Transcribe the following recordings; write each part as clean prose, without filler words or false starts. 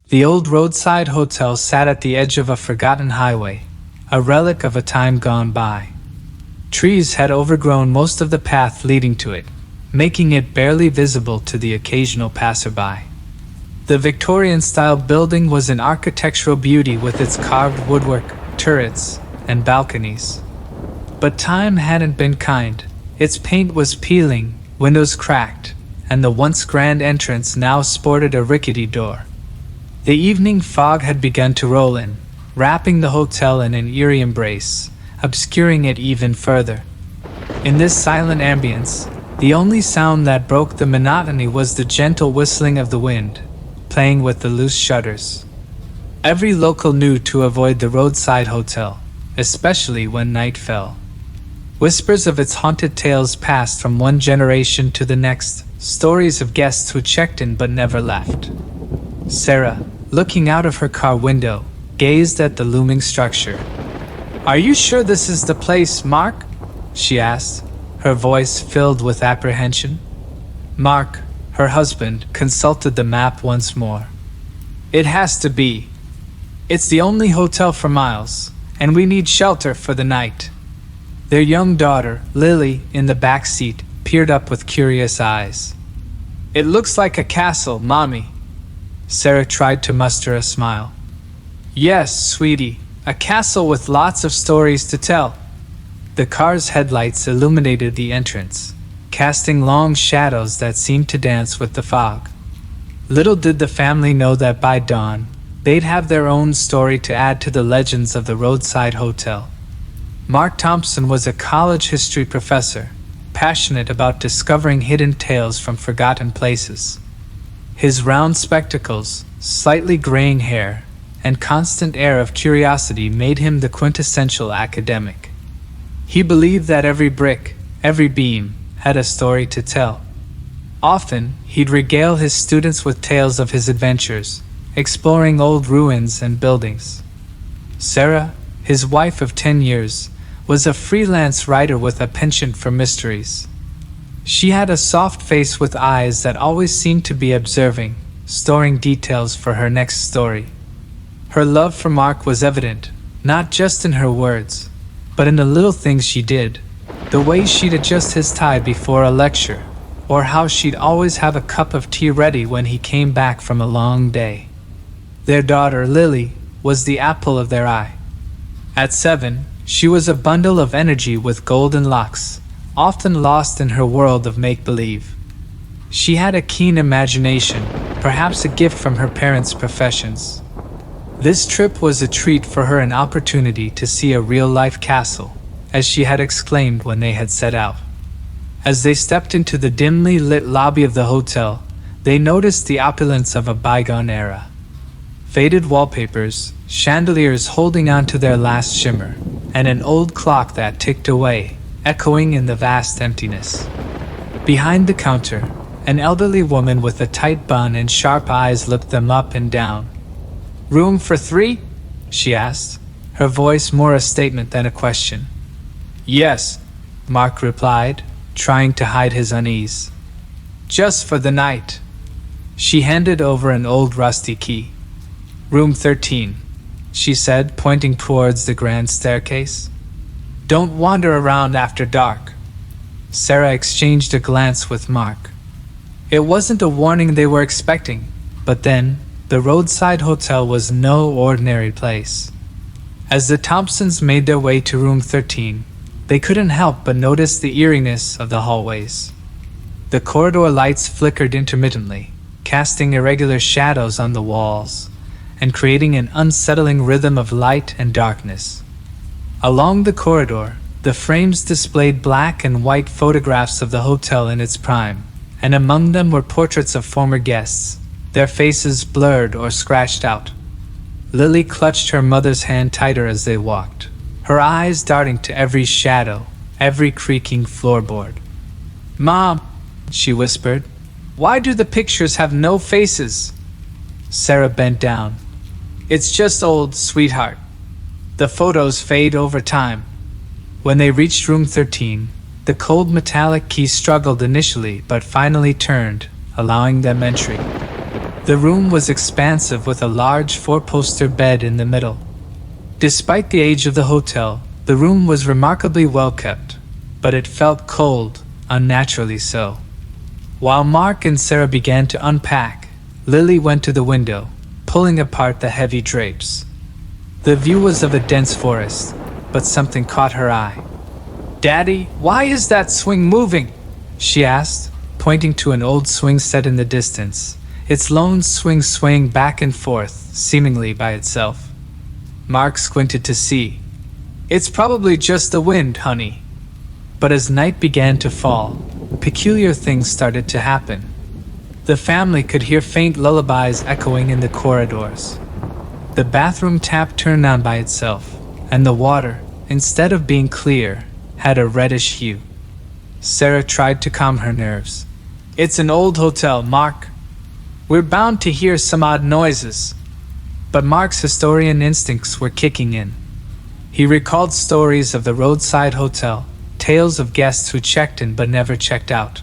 The old Roadside Hotel sat at the edge of a forgotten highway, a relic of a time gone by. Trees had overgrown most of the path leading to it, making it barely visible to the occasional passerby. The Victorian-style building was an architectural beauty with its carved woodwork, turrets, and balconies. But time hadn't been kind. Its paint was peeling, windows cracked, and the once grand entrance now sported a rickety door. The evening fog had begun to roll in, wrapping the hotel in an eerie embrace, obscuring it even further. In this silent ambience, the only sound that broke the monotony was the gentle whistling of the wind, playing with the loose shutters. Every local knew to avoid the Roadside Hotel, especially when night fell. Whispers of its haunted tales passed from one generation to the next, stories of guests who checked in but never left. Sarah, looking out of her car window, gazed at the looming structure. "Are you sure this is the place, Mark?" she asked, her voice filled with apprehension. Mark, her husband, consulted the map once more. "It has to be. It's the only hotel for miles, and we need shelter for the night." Their young daughter, Lily, in the back seat, peered up with curious eyes. "It looks like a castle, Mommy." Sarah tried to muster a smile. "Yes, sweetie, a castle with lots of stories to tell." The car's headlights illuminated the entrance, casting long shadows that seemed to dance with the fog. Little did the family know that by dawn, they'd have their own story to add to the legends of the Roadside Hotel. Mark Thompson was a college history professor, passionate about discovering hidden tales from forgotten places. His round spectacles, slightly graying hair, and constant air of curiosity made him the quintessential academic. He believed that every brick, every beam, had a story to tell. Often, he'd regale his students with tales of his adventures, exploring old ruins and buildings. Sarah, his wife of 10 years, was a freelance writer with a penchant for mysteries. She had a soft face with eyes that always seemed to be observing, storing details for her next story. Her love for Mark was evident, not just in her words, but in the little things she did, the way she'd adjust his tie before a lecture, or how she'd always have a cup of tea ready when he came back from a long day. Their daughter, Lily, was the apple of their eye. At 7, she was a bundle of energy with golden locks, often lost in her world of make-believe. She had a keen imagination, perhaps a gift from her parents' professions. This trip was a treat for her, an opportunity to see a real-life castle, as she had exclaimed when they had set out. As they stepped into the dimly lit lobby of the hotel, they noticed the opulence of a bygone era. Faded wallpapers, chandeliers holding on to their last shimmer, and an old clock that ticked away, echoing in the vast emptiness. Behind the counter, an elderly woman with a tight bun and sharp eyes looked them up and down. "Room for 3?" she asked, her voice more a statement than a question. "Yes," Mark replied, trying to hide his unease. "Just for the night." She handed over an old rusty key. "Room 13, she said, pointing towards the grand staircase. "Don't wander around after dark." Sarah exchanged a glance with Mark. It wasn't a warning they were expecting, but then, the Roadside Hotel was no ordinary place. As the Thompsons made their way to room 13, they couldn't help but notice the eeriness of the hallways. The corridor lights flickered intermittently, casting irregular shadows on the walls, and creating an unsettling rhythm of light and darkness. Along the corridor, the frames displayed black and white photographs of the hotel in its prime, and among them were portraits of former guests, their faces blurred or scratched out. Lily clutched her mother's hand tighter as they walked, her eyes darting to every shadow, every creaking floorboard. "Mom," she whispered, "why do the pictures have no faces?" Sarah bent down. "It's just old, sweetheart. The photos fade over time." When they reached room 13, the cold metallic key struggled initially but finally turned, allowing them entry. The room was expansive with a large four-poster bed in the middle. Despite the age of the hotel, the room was remarkably well kept, but it felt cold, unnaturally so. While Mark and Sarah began to unpack, Lily went to the window, pulling apart the heavy drapes. The view was of a dense forest, but something caught her eye. "Daddy, why is that swing moving?" she asked, pointing to an old swing set in the distance, its lone swing swaying back and forth, seemingly by itself. Mark squinted to see. "It's probably just the wind, honey." But as night began to fall, peculiar things started to happen. The family could hear faint lullabies echoing in the corridors. The bathroom tap turned on by itself, and the water, instead of being clear, had a reddish hue. Sarah tried to calm her nerves. "It's an old hotel, Mark. We're bound to hear some odd noises." But Mark's historian instincts were kicking in. He recalled stories of the Roadside Hotel, tales of guests who checked in but never checked out.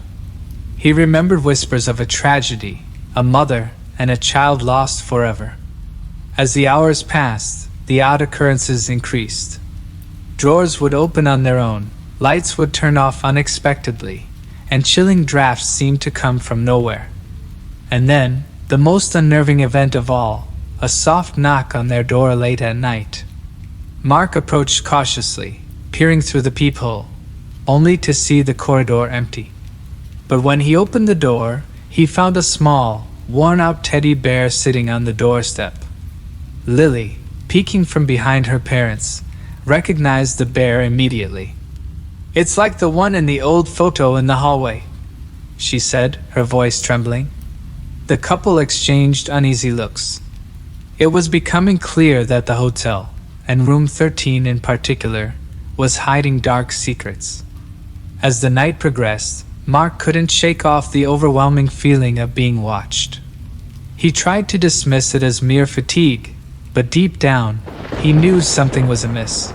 He remembered whispers of a tragedy, a mother and a child lost forever. As the hours passed, the odd occurrences increased. Drawers would open on their own, lights would turn off unexpectedly, and chilling drafts seemed to come from nowhere. And then, the most unnerving event of all, a soft knock on their door late at night. Mark approached cautiously, peering through the peephole, only to see the corridor empty. But when he opened the door, he found a small, worn-out teddy bear sitting on the doorstep. Lily, peeking from behind her parents, recognized the bear immediately. "It's like the one in the old photo in the hallway," she said, her voice trembling. The couple exchanged uneasy looks. It was becoming clear that the hotel, and room 13 in particular, was hiding dark secrets. As the night progressed, Mark couldn't shake off the overwhelming feeling of being watched. He tried to dismiss it as mere fatigue, but deep down, he knew something was amiss.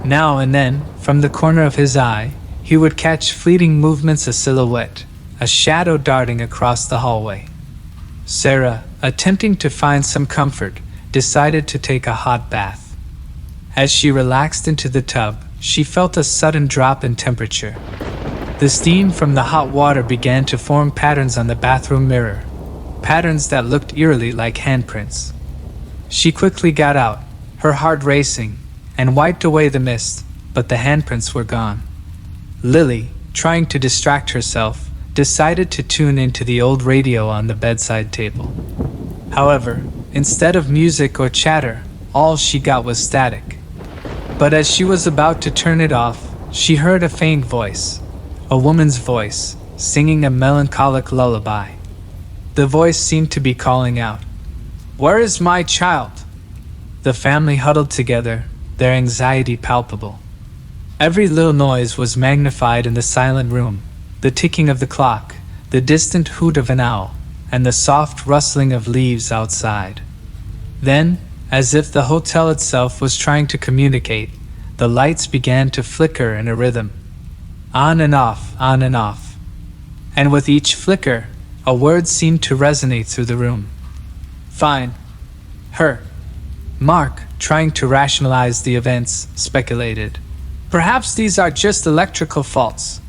Now and then, from the corner of his eye, he would catch fleeting movements, a silhouette, a shadow darting across the hallway. Sarah, attempting to find some comfort, decided to take a hot bath. As she relaxed into the tub, she felt a sudden drop in temperature. The steam from the hot water began to form patterns on the bathroom mirror, patterns that looked eerily like handprints. She quickly got out, her heart racing, and wiped away the mist, but the handprints were gone. Lily, trying to distract herself, decided to tune into the old radio on the bedside table. However, instead of music or chatter, all she got was static. But as she was about to turn it off, she heard a faint voice, a woman's voice, singing a melancholic lullaby. The voice seemed to be calling out, "Where is my child?" The family huddled together, their anxiety palpable. Every little noise was magnified in the silent room, the ticking of the clock, the distant hoot of an owl, and the soft rustling of leaves outside. Then, as if the hotel itself was trying to communicate, the lights began to flicker in a rhythm. On and off, on and off. And with each flicker, a word seemed to resonate through the room. "Fine. Her." Mark, trying to rationalize the events, speculated. "Perhaps these are just electrical faults.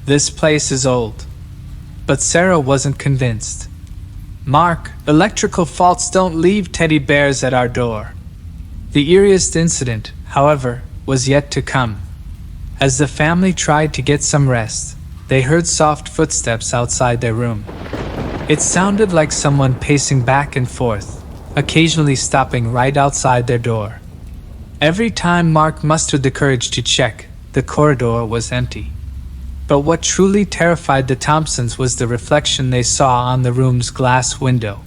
This place is old." But Sarah wasn't convinced. "Mark, electrical faults don't leave teddy bears at our door." The eeriest incident, however, was yet to come. As the family tried to get some rest, they heard soft footsteps outside their room. It sounded like someone pacing back and forth, occasionally stopping right outside their door. Every time Mark mustered the courage to check, the corridor was empty. But what truly terrified the Thompsons was the reflection they saw on the room's glass window.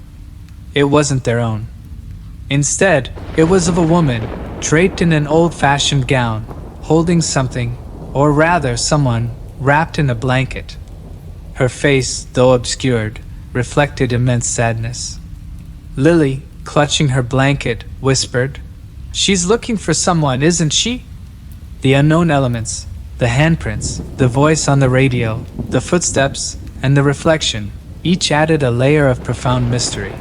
It wasn't their own. Instead, it was of a woman, draped in an old-fashioned gown, holding something, or rather someone, wrapped in a blanket. Her face, though obscured, reflected immense sadness. Lily, clutching her blanket, whispered, "She's looking for someone, isn't she?" The unknown elements, the handprints, the voice on the radio, the footsteps, and the reflection, each added a layer of profound mystery.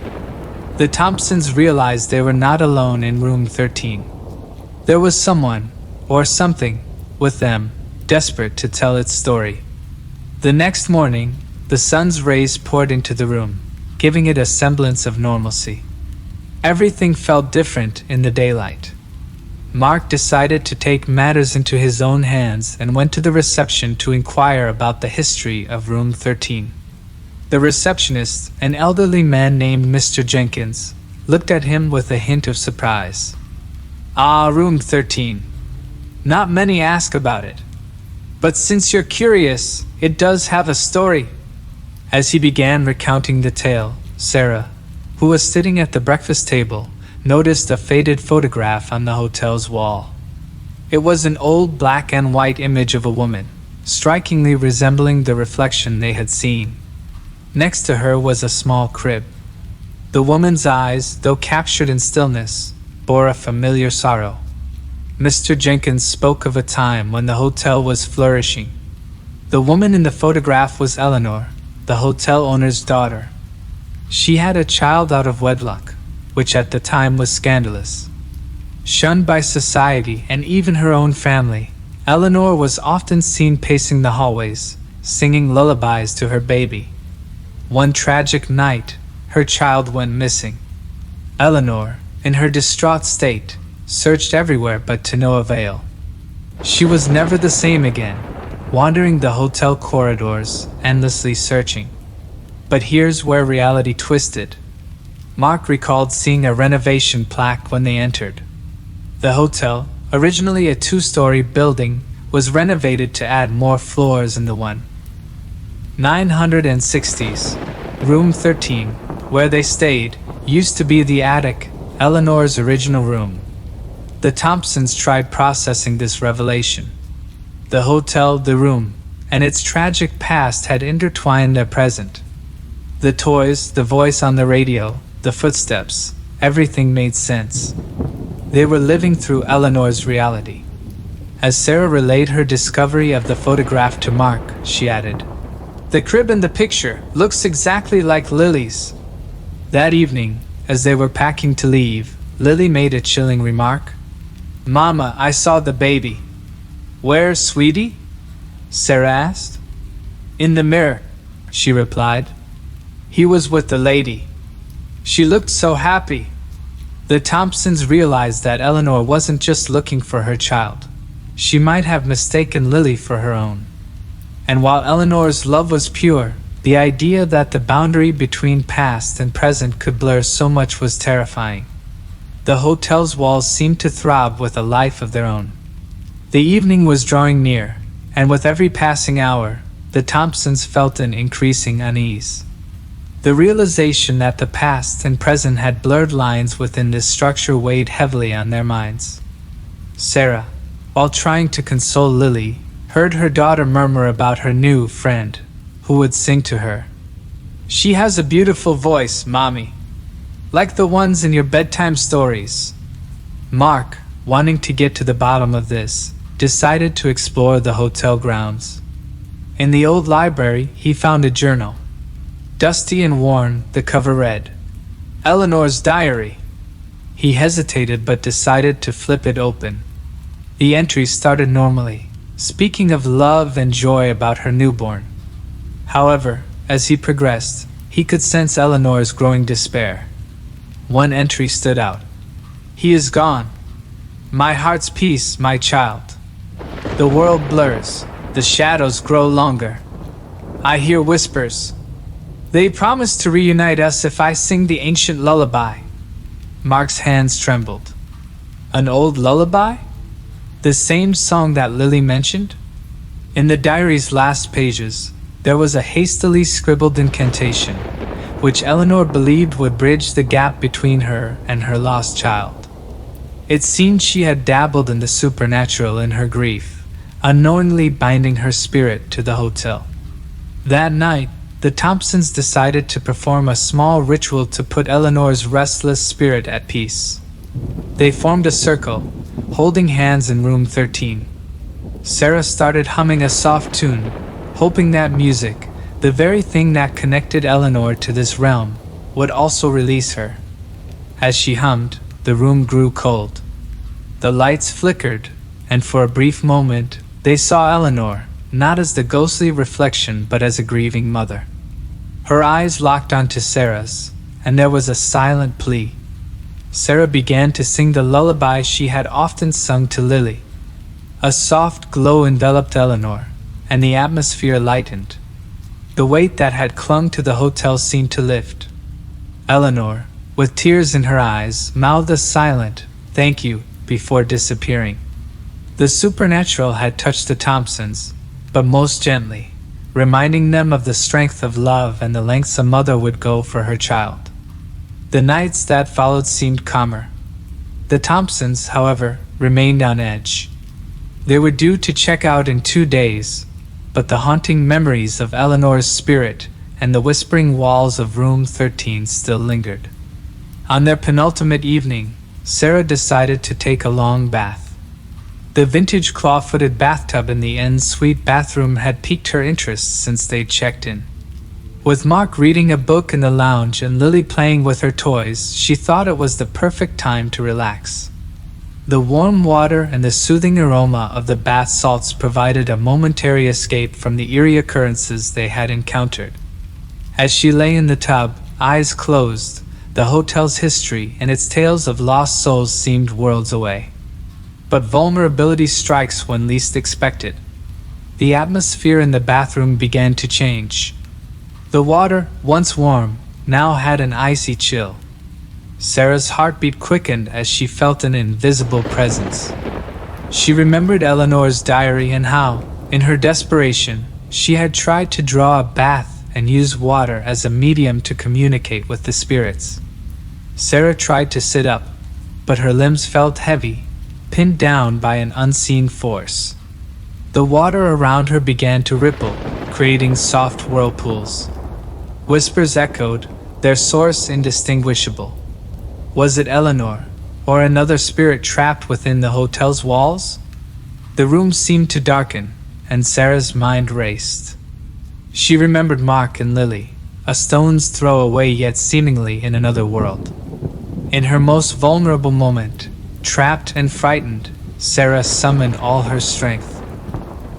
The Thompsons realized they were not alone in room 13. There was someone, or something, with them, desperate to tell its story. The next morning, the sun's rays poured into the room, giving it a semblance of normalcy. Everything felt different in the daylight. Mark decided to take matters into his own hands and went to the reception to inquire about the history of room 13. The receptionist, an elderly man named Mr. Jenkins, looked at him with a hint of surprise. "Ah, room 13. Not many ask about it. But since you're curious, it does have a story." As he began recounting the tale, Sarah, who was sitting at the breakfast table, noticed a faded photograph on the hotel's wall. It was an old black and white image of a woman, strikingly resembling the reflection they had seen. Next to her was a small crib. The woman's eyes, though captured in stillness, bore a familiar sorrow. Mr. Jenkins spoke of a time when the hotel was flourishing. The woman in the photograph was Eleanor, the hotel owner's daughter. She had a child out of wedlock, which at the time was scandalous. Shunned by society and even her own family, Eleanor was often seen pacing the hallways, singing lullabies to her baby. One tragic night, her child went missing. Eleanor, in her distraught state, searched everywhere but to no avail. She was never the same again, wandering the hotel corridors, endlessly searching. But here's where reality twisted. Mark recalled seeing a renovation plaque when they entered. The hotel, originally a 2-story building, was renovated to add more floors in the 1960s. Room 13, where they stayed, used to be the attic, Eleanor's original room. The Thompsons tried processing this revelation. The hotel, the room, and its tragic past had intertwined their present. The toys, the voice on the radio, the footsteps, everything made sense. They were living through Eleanor's reality. As Sarah relayed her discovery of the photograph to Mark, she added, "The crib in the picture looks exactly like Lily's." That evening, as they were packing to leave, Lily made a chilling remark. "Mama, I saw the baby." "Where, sweetie?" Sarah asked. "In the mirror," she replied. "He was with the lady. She looked so happy." The Thompsons realized that Eleanor wasn't just looking for her child. She might have mistaken Lily for her own. And while Eleanor's love was pure, the idea that the boundary between past and present could blur so much was terrifying. The hotel's walls seemed to throb with a life of their own. The evening was drawing near, and with every passing hour, the Thompsons felt an increasing unease. The realization that the past and present had blurred lines within this structure weighed heavily on their minds. Sarah, while trying to console Lily, heard her daughter murmur about her new friend, who would sing to her. "She has a beautiful voice, Mommy. Like the ones in your bedtime stories." Mark, wanting to get to the bottom of this, decided to explore the hotel grounds. In the old library, he found a journal. Dusty and worn, the cover read, "Eleanor's Diary." He hesitated but decided to flip it open. The entry started normally, speaking of love and joy about her newborn. However, as he progressed, he could sense Eleanor's growing despair. One entry stood out. "He is gone. My heart's peace, my child. The world blurs, the shadows grow longer. I hear whispers. They promise to reunite us if I sing the ancient lullaby." Mark's hands trembled. An old lullaby? The same song that Lily mentioned? In the diary's last pages, there was a hastily scribbled incantation, which Eleanor believed would bridge the gap between her and her lost child. It seemed she had dabbled in the supernatural in her grief, unknowingly binding her spirit to the hotel. That night, the Thompsons decided to perform a small ritual to put Eleanor's restless spirit at peace. They formed a circle, holding hands in room 13. Sarah started humming a soft tune, hoping that music, The very thing that connected Eleanor to this realm would also release her. As she hummed, the room grew cold. The lights flickered, and for a brief moment, they saw Eleanor, not as the ghostly reflection but as a grieving mother. Her eyes locked onto Sarah's, and there was a silent plea. Sarah began to sing the lullaby she had often sung to Lily. A soft glow enveloped Eleanor, and the atmosphere lightened. The weight that had clung to the hotel seemed to lift. Eleanor, with tears in her eyes, mouthed a silent "thank you" before disappearing. The supernatural had touched the Thompsons, but most gently, reminding them of the strength of love and the lengths a mother would go for her child. The nights that followed seemed calmer. The Thompsons, however, remained on edge. They were due to check out in 2 days, but the haunting memories of Eleanor's spirit and the whispering walls of room 13 still lingered. On their penultimate evening, Sarah decided to take a long bath. The vintage claw-footed bathtub in the en-suite bathroom had piqued her interest since they'd checked in. With Mark reading a book in the lounge and Lily playing with her toys, she thought it was the perfect time to relax. The warm water and the soothing aroma of the bath salts provided a momentary escape from the eerie occurrences they had encountered. As she lay in the tub, eyes closed, the hotel's history and its tales of lost souls seemed worlds away. But vulnerability strikes when least expected. The atmosphere in the bathroom began to change. The water, once warm, now had an icy chill. Sarah's heartbeat quickened as she felt an invisible presence. She remembered Eleanor's diary and how, in her desperation, she had tried to draw a bath and use water as a medium to communicate with the spirits. Sarah tried to sit up, but her limbs felt heavy, pinned down by an unseen force. The water around her began to ripple, creating soft whirlpools. Whispers echoed, their source indistinguishable. Was it Eleanor, or another spirit trapped within the hotel's walls? The room seemed to darken, and Sarah's mind raced. She remembered Mark and Lily, a stone's throw away yet seemingly in another world. In her most vulnerable moment, trapped and frightened, Sarah summoned all her strength.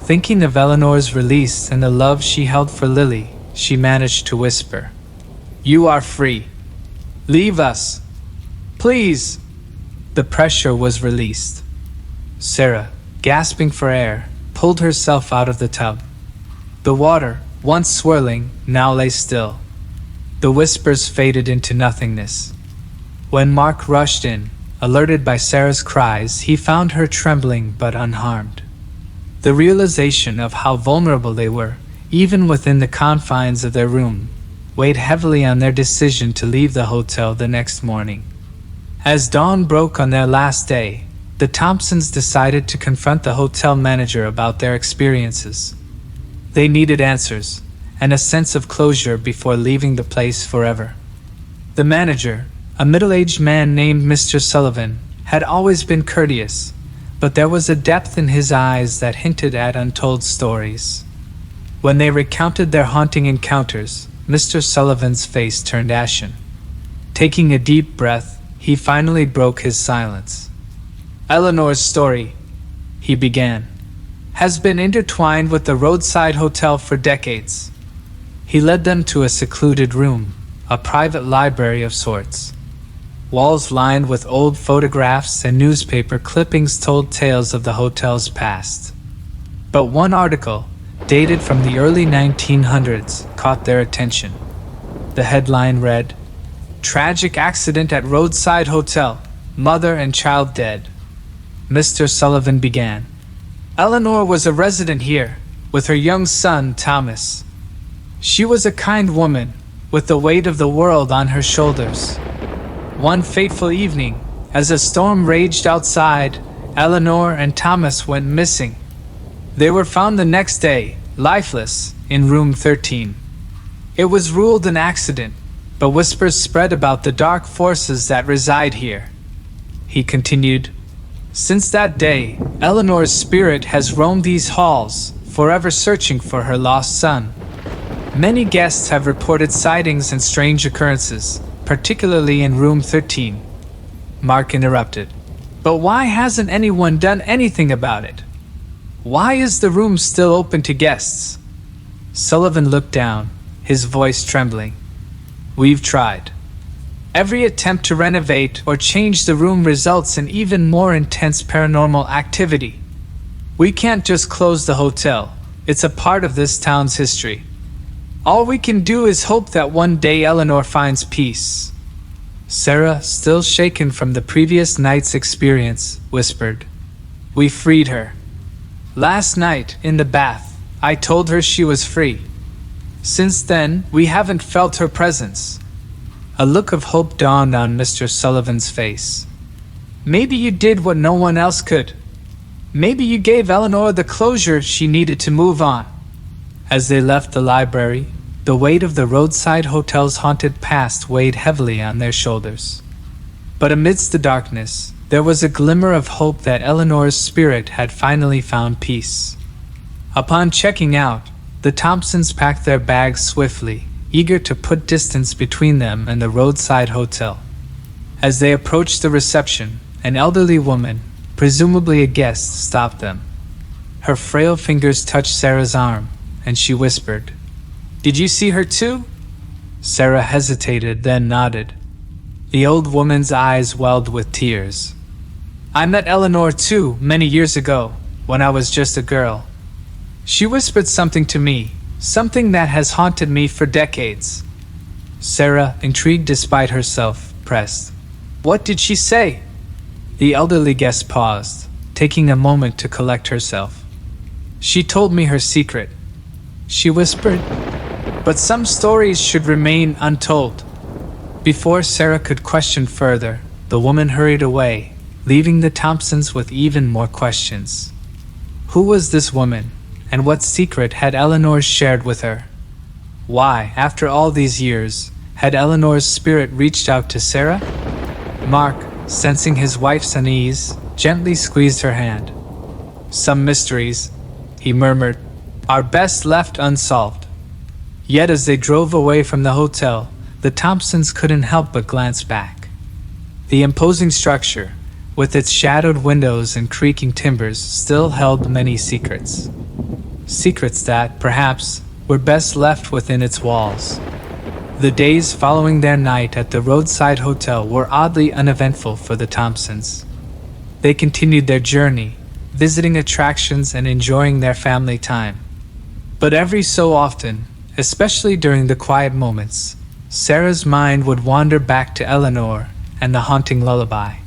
Thinking of Eleanor's release and the love she held for Lily, she managed to whisper, "You are free. Leave us. Please." The pressure was released. Sarah, gasping for air, pulled herself out of the tub. The water, once swirling, now lay still. The whispers faded into nothingness. When Mark rushed in, alerted by Sarah's cries, he found her trembling but unharmed. The realization of how vulnerable they were, even within the confines of their room, weighed heavily on their decision to leave the hotel the next morning. As dawn broke on their last day, the Thompsons decided to confront the hotel manager about their experiences. They needed answers, and a sense of closure before leaving the place forever. The manager, a middle-aged man named Mr. Sullivan, had always been courteous, but there was a depth in his eyes that hinted at untold stories. When they recounted their haunting encounters, Mr. Sullivan's face turned ashen. Taking a deep breath, he finally broke his silence. "Eleanor's story," he began, "has been intertwined with the Roadside Hotel for decades." He led them to a secluded room, a private library of sorts. Walls lined with old photographs and newspaper clippings told tales of the hotel's past. But one article, dated from the early 1900s, caught their attention. The headline read, "Tragic accident at Roadside Hotel, mother and child dead." Mr. Sullivan began. "Eleanor was a resident here, with her young son, Thomas. She was a kind woman, with the weight of the world on her shoulders. One fateful evening, as a storm raged outside, Eleanor and Thomas went missing. They were found the next day, lifeless, in room 13. It was ruled an accident, but whispers spread about the dark forces that reside here." He continued, "Since that day, Eleanor's spirit has roamed these halls, forever searching for her lost son. Many guests have reported sightings and strange occurrences, particularly in room 13. Mark interrupted. But why hasn't anyone done anything about it? Why is the room still open to guests? Sullivan looked down, his voice trembling. We've tried. Every attempt to renovate or change the room results in even more intense paranormal activity. We can't just close the hotel. It's a part of this town's history. All we can do is hope that one day Eleanor finds peace. Sarah, still shaken from the previous night's experience, whispered, We freed her. Last night, in the bath, I told her she was free. Since then, we haven't felt her presence. A look of hope dawned on Mr. Sullivan's face. Maybe you did what no one else could. Maybe you gave Eleanor the closure she needed to move on. As they left the library, the weight of the Roadside Hotel's haunted past weighed heavily on their shoulders. But amidst the darkness, there was a glimmer of hope that Eleanor's spirit had finally found peace. Upon checking out, the Thompsons packed their bags swiftly, eager to put distance between them and the Roadside Hotel. As they approached the reception, an elderly woman, presumably a guest, stopped them. Her frail fingers touched Sarah's arm, and she whispered, Did you see her too? Sarah hesitated, then nodded. The old woman's eyes welled with tears. I met Eleanor too, many years ago, when I was just a girl. She whispered something to me, something that has haunted me for decades. Sarah, intrigued despite herself, pressed. What did she say? The elderly guest paused, taking a moment to collect herself. She told me her secret. She whispered, but some stories should remain untold. Before Sarah could question further, the woman hurried away, leaving the Thompsons with even more questions. Who was this woman, and what secret had Eleanor shared with her? Why, after all these years, had Eleanor's spirit reached out to Sarah? Mark, sensing his wife's unease, gently squeezed her hand. Some mysteries, he murmured, are best left unsolved. Yet as they drove away from the hotel, the Thompsons couldn't help but glance back. The imposing structure, with its shadowed windows and creaking timbers, still held many secrets. Secrets that, perhaps, were best left within its walls. The days following their night at the Roadside Hotel were oddly uneventful for the Thompsons. They continued their journey, visiting attractions and enjoying their family time. But every so often, especially during the quiet moments, Sarah's mind would wander back to Eleanor and the haunting lullaby.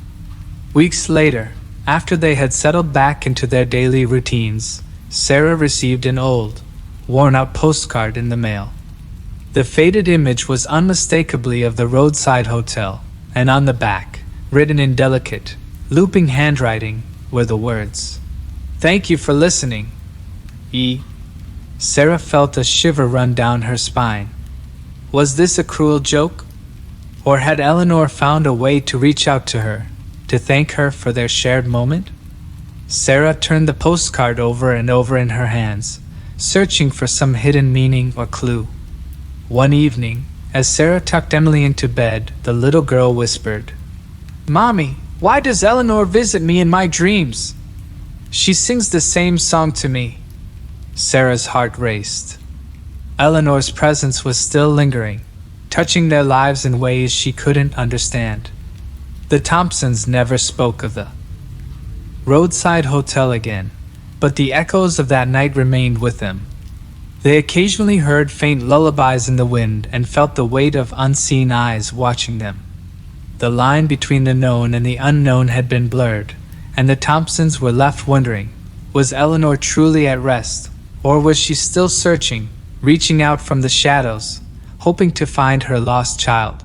Weeks later, after they had settled back into their daily routines, Sarah received an old, worn-out postcard in the mail. The faded image was unmistakably of the Roadside Hotel, and on the back, written in delicate, looping handwriting, were the words, Thank you for listening, E. Sarah felt a shiver run down her spine. Was this a cruel joke? Or had Eleanor found a way to reach out to her, to thank her for their shared moment? Sarah turned the postcard over and over in her hands, searching for some hidden meaning or clue. One evening, as Sarah tucked Emily into bed, the little girl whispered, Mommy, why does Eleanor visit me in my dreams? She sings the same song to me. Sarah's heart raced. Eleanor's presence was still lingering, touching their lives in ways she couldn't understand. The Thompsons never spoke of the Roadside Hotel again, but the echoes of that night remained with them. They occasionally heard faint lullabies in the wind and felt the weight of unseen eyes watching them. The line between the known and the unknown had been blurred, and the Thompsons were left wondering, was Eleanor truly at rest, or was she still searching, reaching out from the shadows, hoping to find her lost child?